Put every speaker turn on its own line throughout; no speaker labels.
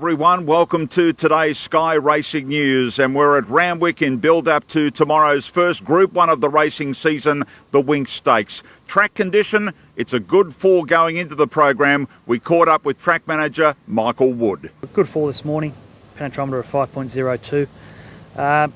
everyone. Welcome to today's Sky Racing News, and we're at Randwick in build-up to tomorrow's first Group 1 of the racing season, the Winx Stakes. Track condition, it's a good 4 going into the program. We caught up with track manager Michael Wood.
Good 4 this morning, penetrometer of 5.02.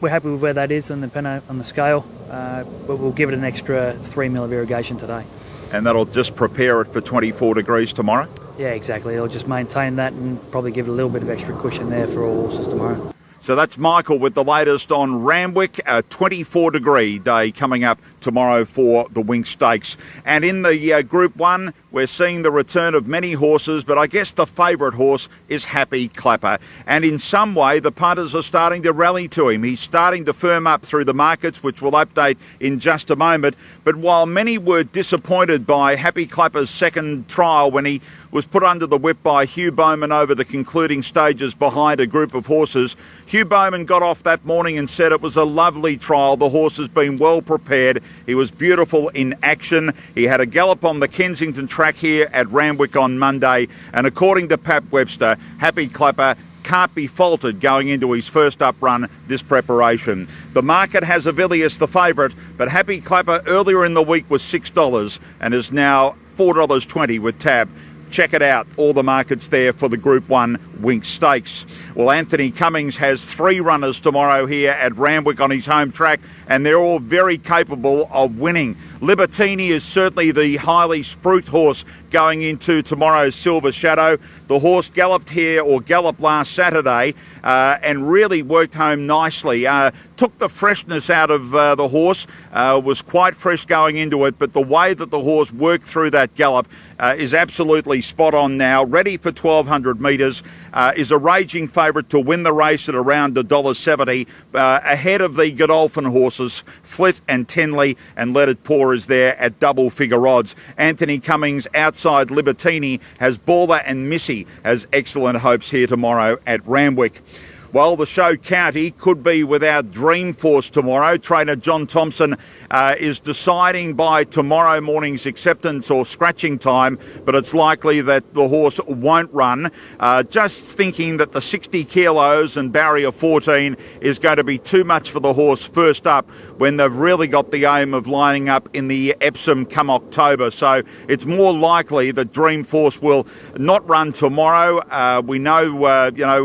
We're happy with where that is on the scale, but we'll give it an extra 3 mil of irrigation today.
And that'll just prepare it for 24 degrees tomorrow?
Yeah, exactly. It'll just maintain that and probably give it a little bit of extra cushion there for all horses tomorrow.
So that's Michael with the latest on Randwick, a 24-degree day coming up tomorrow for the Winx Stakes. And in the Group 1, we're seeing the return of many horses, but I guess the favourite horse is Happy Clapper. And in some way, the punters are starting to rally to him. He's starting to firm up through the markets, which we'll update in just a moment. But while many were disappointed by Happy Clapper's second trial when he was put under the whip by Hugh Bowman over the concluding stages behind a group of horses, Hugh Bowman got off that morning and said it was a lovely trial. The horse has been well prepared. He was beautiful in action. He had a gallop on the Kensington track here at Randwick on Monday. And according to Pat Webster, Happy Clapper can't be faulted going into his first up run this preparation. The market has Avilius the favourite, but Happy Clapper earlier in the week was $6 and is now $4.20 with Tab. Check it out, all the markets there for the Group 1 Winx Stakes. Well, Anthony Cummings has 3 runners tomorrow here at Randwick on his home track, and they're all very capable of winning. Libertini is certainly the highly spruiked horse going into tomorrow's Silver Shadow. The horse galloped last Saturday and really worked home nicely. Took the freshness out of the horse, was quite fresh going into it, but the way that the horse worked through that gallop is absolutely spot on now. Ready for 1,200 metres, is a raging favourite to win the race at around $1.70, ahead of the Godolphin horses, Flit and Tenley, and Let It Pour is there at double figure odds. Anthony Cummings outside Libertini has Baller and Missy has excellent hopes here tomorrow at Randwick. Well, the show county could be without Dreamforce tomorrow. Trainer John Thompson is deciding by tomorrow morning's acceptance or scratching time, but it's likely that the horse won't run. Just thinking that the 60 kilos and barrier 14 is going to be too much for the horse first up when they've really got the aim of lining up in the Epsom come October. So it's more likely that Dreamforce will not run tomorrow. We know,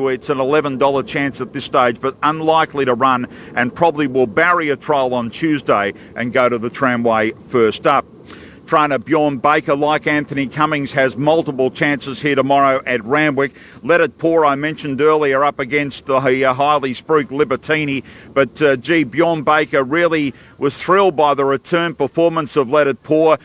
it's an $11 chance at this stage, but unlikely to run, and probably will barrier trial on Tuesday and go to the tramway first up. Trainer Bjorn Baker, like Anthony Cummings, has multiple chances here tomorrow at Randwick. Let It Pour, I mentioned earlier, up against the highly spruiked Libertini. But, Bjorn Baker really was thrilled by the return performance of Let It Pour.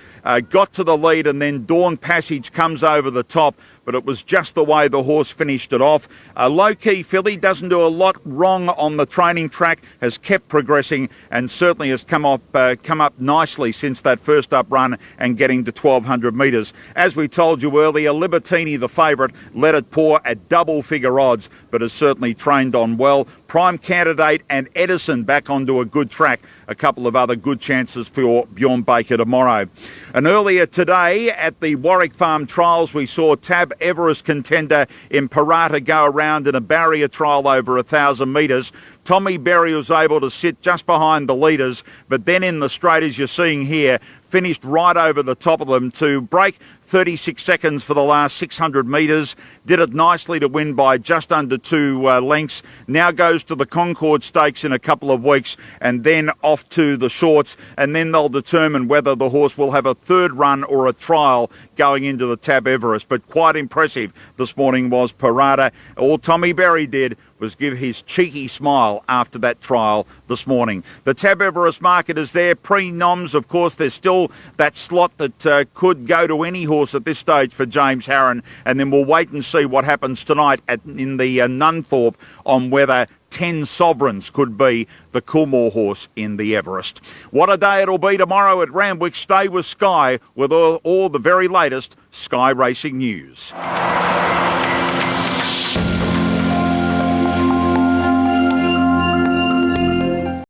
Got to the lead, and then Dawn Passage comes over the top, but it was just the way the horse finished it off. Low-key filly doesn't do a lot wrong on the training track, has kept progressing, and certainly has come up nicely since that first up run and getting to 1,200 metres. As we told you earlier, Libertini the favourite, Let It Pour at double figure odds, but has certainly trained on well. Prime Candidate and Edison back onto a good track. A couple of other good chances for Bjorn Baker tomorrow. And earlier today at the Warwick Farm Trials, we saw Tab Everest contender in Parata go around in a barrier trial over 1,000 metres. Tommy Berry was able to sit just behind the leaders, but then in the straight, as you're seeing here, finished right over the top of them to break 36 seconds for the last 600 metres. Did it nicely to win by just under 2 lengths. Now goes to the Concord Stakes in a couple of weeks and then off to the shorts, and then they'll determine whether the horse will have a third run or a trial going into the Tab Everest. But quite impressive this morning was Parata. All Tommy Berry did was give his cheeky smile after that trial this morning. The Tab Everest market is there. Pre-noms, of course, there's still that slot that could go to any horse at this stage for James Harron, and then we'll wait and see what happens tonight in the Nunthorpe on whether 10 Sovereigns could be the Coolmore horse in the Everest. What a day it'll be tomorrow at Randwick. Stay with Sky with all the very latest Sky Racing News.